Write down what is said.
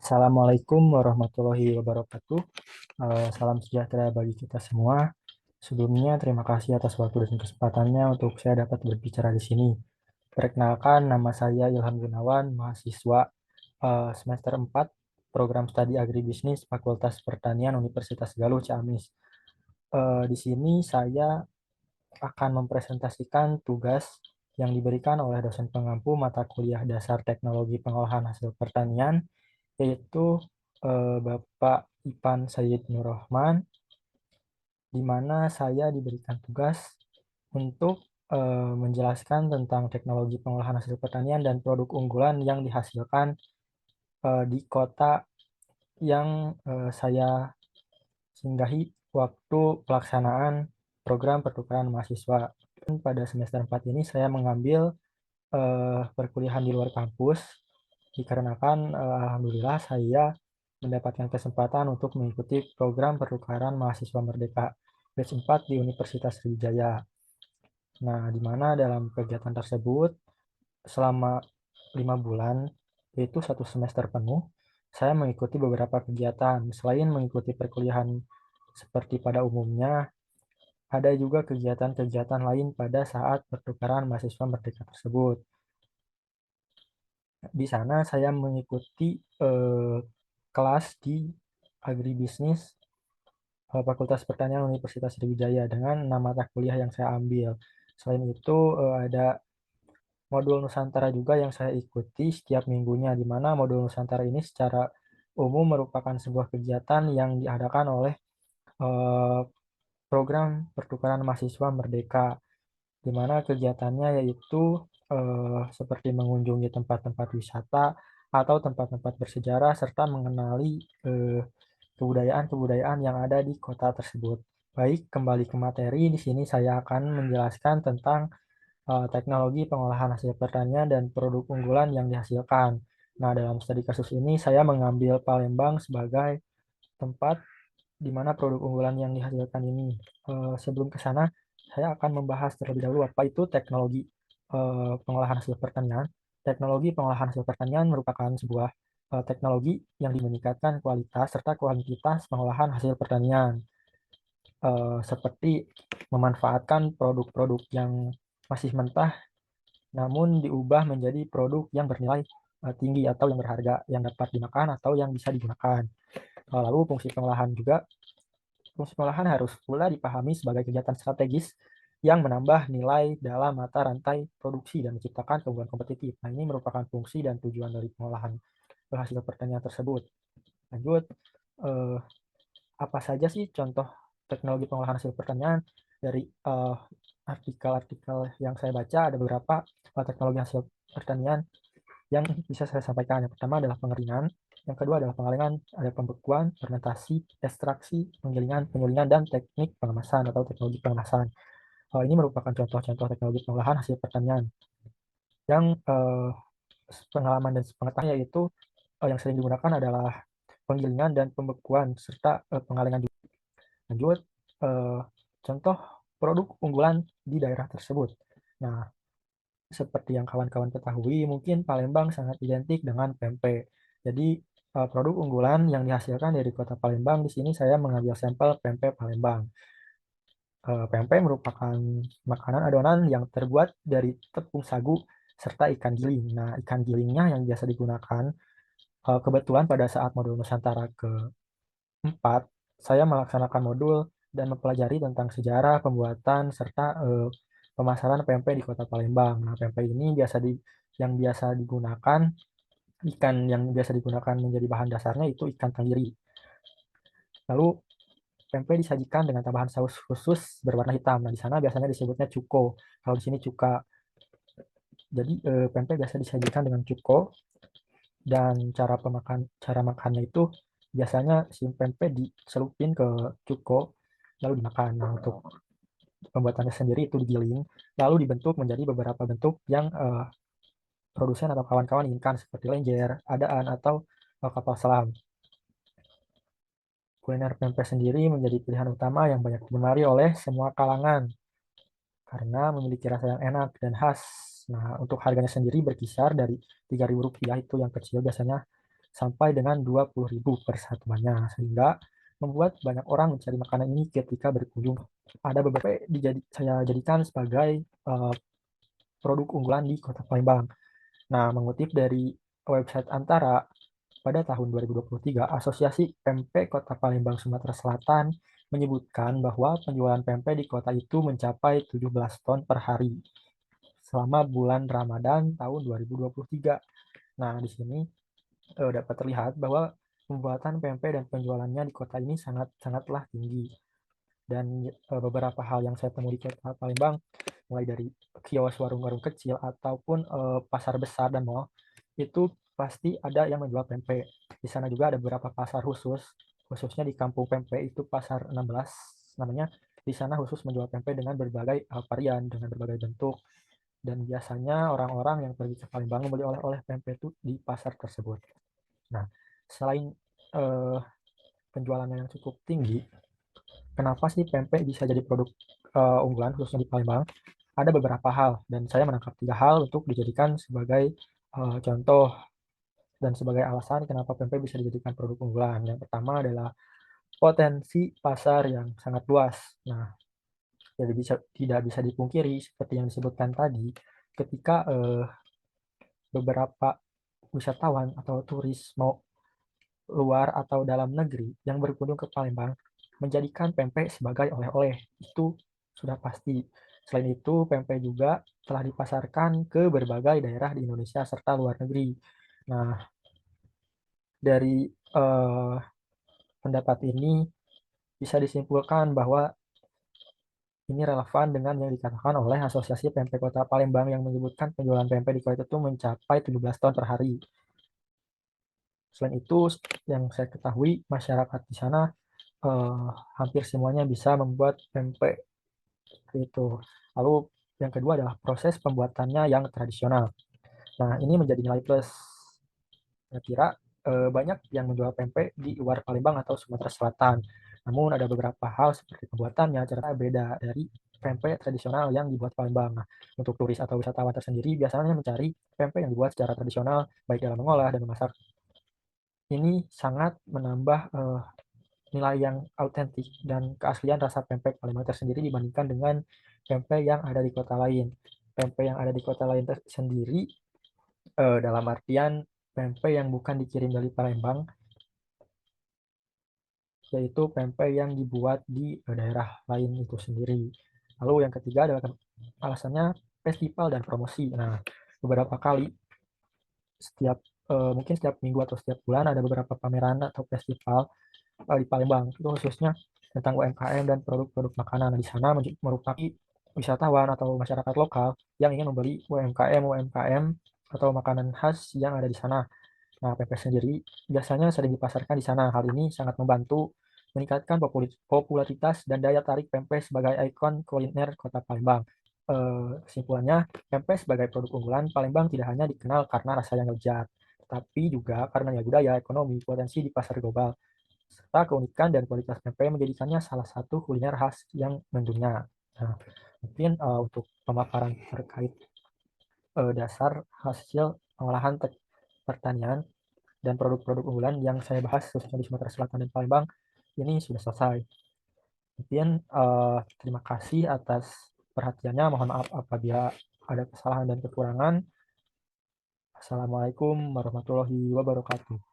Assalamualaikum warahmatullahi wabarakatuh. Salam sejahtera bagi kita semua. Sebelumnya, terima kasih atas waktu dan kesempatannya untuk saya dapat berbicara di sini. Perkenalkan, nama saya Ilham Gunawan, mahasiswa semester 4, program studi agribisnis Fakultas Pertanian Universitas Galuh Ciamis. Di sini saya akan mempresentasikan tugas yang diberikan oleh dosen pengampu mata kuliah dasar teknologi pengolahan hasil pertanian, yaitu Bapak Ipan Sayyid Nur Rahman, di mana saya diberikan tugas untuk menjelaskan tentang teknologi pengolahan hasil pertanian dan produk unggulan yang dihasilkan di kota yang saya singgahi waktu pelaksanaan program pertukaran mahasiswa. Pada semester 4 ini saya mengambil perkuliahan di luar kampus dikarenakan alhamdulillah saya mendapatkan kesempatan untuk mengikuti program pertukaran mahasiswa merdeka batch 4 di Universitas Sriwijaya. Nah, di mana dalam kegiatan tersebut selama 5 bulan, yaitu 1 semester penuh, saya mengikuti beberapa kegiatan. Selain mengikuti perkuliahan seperti pada umumnya, ada juga kegiatan-kegiatan lain pada saat pertukaran mahasiswa merdeka tersebut. Di sana saya mengikuti kelas di agribisnis Fakultas Pertanian Universitas Sriwijaya dengan 6 mata kuliah yang saya ambil. Selain itu ada modul Nusantara juga yang saya ikuti setiap minggunya, di mana modul Nusantara ini secara umum merupakan sebuah kegiatan yang diadakan oleh eh, program pertukaran mahasiswa Merdeka, di mana kegiatannya yaitu seperti mengunjungi tempat-tempat wisata atau tempat-tempat bersejarah serta mengenali kebudayaan-kebudayaan yang ada di kota tersebut. Baik, kembali ke materi, di sini saya akan menjelaskan tentang teknologi pengolahan hasil pertanian dan produk unggulan yang dihasilkan. Nah, dalam studi kasus ini saya mengambil Palembang sebagai tempat di mana produk unggulan yang dihasilkan ini. Sebelum ke sana, saya akan membahas terlebih dahulu apa itu teknologi pengolahan hasil pertanian. Teknologi pengolahan hasil pertanian merupakan sebuah teknologi yang meningkatkan kualitas serta kuantitas pengolahan hasil pertanian, seperti memanfaatkan produk-produk yang masih mentah namun diubah menjadi produk yang bernilai tinggi atau yang berharga, yang dapat dimakan atau yang bisa digunakan. Lalu fungsi pengolahan harus pula dipahami sebagai kegiatan strategis yang menambah nilai dalam mata rantai produksi dan menciptakan keunggulan kompetitif. Nah, ini merupakan fungsi dan tujuan dari pengolahan hasil pertanian tersebut. Lanjut, eh, apa saja sih contoh teknologi pengolahan hasil pertanian? Dari artikel-artikel yang saya baca, ada beberapa teknologi hasil pertanian yang bisa saya sampaikan. Yang pertama adalah pengeringan, yang kedua adalah pengalengan, ada pembekuan, fermentasi, ekstraksi, penggilingan, penyulingan, dan teknik pengemasan atau teknologi pengemasan. Ini merupakan contoh-contoh teknologi pengolahan hasil pertanian yang pengalaman dan pengetahuan yaitu yang sering digunakan adalah penggilingan dan pembekuan serta pengalengan. Lanjut, eh, contoh produk unggulan di daerah tersebut. Nah, seperti yang kawan-kawan ketahui, mungkin Palembang sangat identik dengan pempek. Jadi, produk unggulan yang dihasilkan dari kota Palembang, di sini saya mengambil sampel pempek Palembang. Pempek merupakan makanan adonan yang terbuat dari tepung sagu serta ikan giling. Nah, ikan gilingnya yang biasa digunakan, kebetulan pada saat modul Nusantara keempat, saya melaksanakan modul dan mempelajari tentang sejarah pembuatan serta pemasaran pempek di Kota Palembang. Nah, pempek ini yang biasa digunakan ikan yang biasa digunakan menjadi bahan dasarnya itu ikan tenggiri. Lalu pempek disajikan dengan tambahan saus khusus berwarna hitam. Nah, di sana biasanya disebutnya cuko. Kalau di sini cuka. Jadi pempek biasa disajikan dengan cuko dan cara makannya itu biasanya si pempek dicelupin ke cuko lalu dimakan. Nah, untuk pembuatannya sendiri itu digiling lalu dibentuk menjadi beberapa bentuk yang produsen atau kawan-kawan inginkan seperti lenjer, adaan, atau kapal selam. Kuliner pempek sendiri menjadi pilihan utama yang banyak digemari oleh semua kalangan karena memiliki rasa yang enak dan khas. Nah, untuk harganya sendiri berkisar dari Rp3.000 itu yang kecil biasanya sampai dengan 20.000 per satuannya, sehingga membuat banyak orang mencari makanan ini ketika berkunjung. Ada beberapa saya jadikan sebagai produk unggulan di Kota Palembang. Nah, mengutip dari website Antara, pada tahun 2023, Asosiasi Pempek Kota Palembang, Sumatera Selatan menyebutkan bahwa penjualan pempek di kota itu mencapai 17 ton per hari selama bulan Ramadan tahun 2023. Nah, di sini dapat terlihat bahwa pembuatan pempek dan penjualannya di kota ini sangatlah tinggi. Dan beberapa hal yang saya temui di Kota Palembang, mulai dari kios warung-warung kecil ataupun pasar besar dan mall, itu pasti ada yang menjual pempek. Di sana juga ada beberapa pasar khususnya di Kampung Pempek, itu Pasar 16 namanya. Di sana khusus menjual pempek dengan berbagai varian, dengan berbagai bentuk. Dan biasanya orang-orang yang pergi ke Palembang membeli oleh-oleh pempek itu di pasar tersebut. Nah, selain eh, penjualannya yang cukup tinggi, kenapa sih pempek bisa jadi produk unggulan khususnya di Palembang? Ada beberapa hal, dan saya menangkap 3 hal untuk dijadikan sebagai contoh dan sebagai alasan kenapa pempek bisa dijadikan produk unggulan. Yang pertama adalah potensi pasar yang sangat luas. Nah, jadi tidak bisa dipungkiri seperti yang disebutkan tadi, ketika beberapa wisatawan atau turis mau luar atau dalam negeri yang berkunjung ke Palembang menjadikan pempek sebagai oleh-oleh, itu sudah pasti. Selain itu, pempek juga telah dipasarkan ke berbagai daerah di Indonesia serta luar negeri. Nah, dari pendapat ini bisa disimpulkan bahwa ini relevan dengan yang dikatakan oleh Asosiasi Pempek Kota Palembang yang menyebutkan penjualan pempek di kota itu mencapai 17 ton per hari. Selain itu, yang saya ketahui, masyarakat di sana eh, hampir semuanya bisa membuat pempek itu. Lalu yang kedua adalah proses pembuatannya yang tradisional. Nah, ini menjadi nilai plus. Saya kira banyak yang menjual pempek di luar Palembang atau Sumatera Selatan. Namun ada beberapa hal seperti pembuatannya cara beda dari pempek tradisional yang dibuat Palembang. Nah, untuk turis atau wisatawan tersendiri biasanya mencari pempek yang dibuat secara tradisional, baik dalam mengolah dan memasak. Ini sangat menambah nilai yang autentik dan keaslian rasa pempek Palembang tersendiri dibandingkan dengan pempek yang ada di kota lain. Pempek yang ada di kota lain sendiri dalam artian pempek yang bukan dikirim dari Palembang, yaitu pempek yang dibuat di daerah lain itu sendiri. Lalu yang ketiga adalah alasannya festival dan promosi. Nah, beberapa kali mungkin setiap minggu atau setiap bulan ada beberapa pameran atau festival di Palembang, itu khususnya tentang UMKM dan produk-produk makanan. Di sana merupakan wisatawan atau masyarakat lokal yang ingin membeli UMKM atau makanan khas yang ada di sana. Nah, pempek sendiri biasanya sering dipasarkan di sana. Hal ini sangat membantu meningkatkan popularitas dan daya tarik pempek sebagai ikon kuliner Kota Palembang. Kesimpulannya, pempek sebagai produk unggulan Palembang tidak hanya dikenal karena rasa yang lezat, tapi juga karena nilai budaya, ekonomi, potensi di pasar global, serta keunikan dan kualitas pempek menjadikannya salah satu kuliner khas yang mendunia. Nah, mungkin untuk pemaparan terkait dasar hasil pengolahan pertanian dan produk-produk unggulan yang saya bahas khususnya di Sumatera Selatan dan Palembang ini sudah selesai. Mungkin terima kasih atas perhatiannya. Mohon maaf apabila ada kesalahan dan kekurangan. Assalamualaikum warahmatullahi wabarakatuh.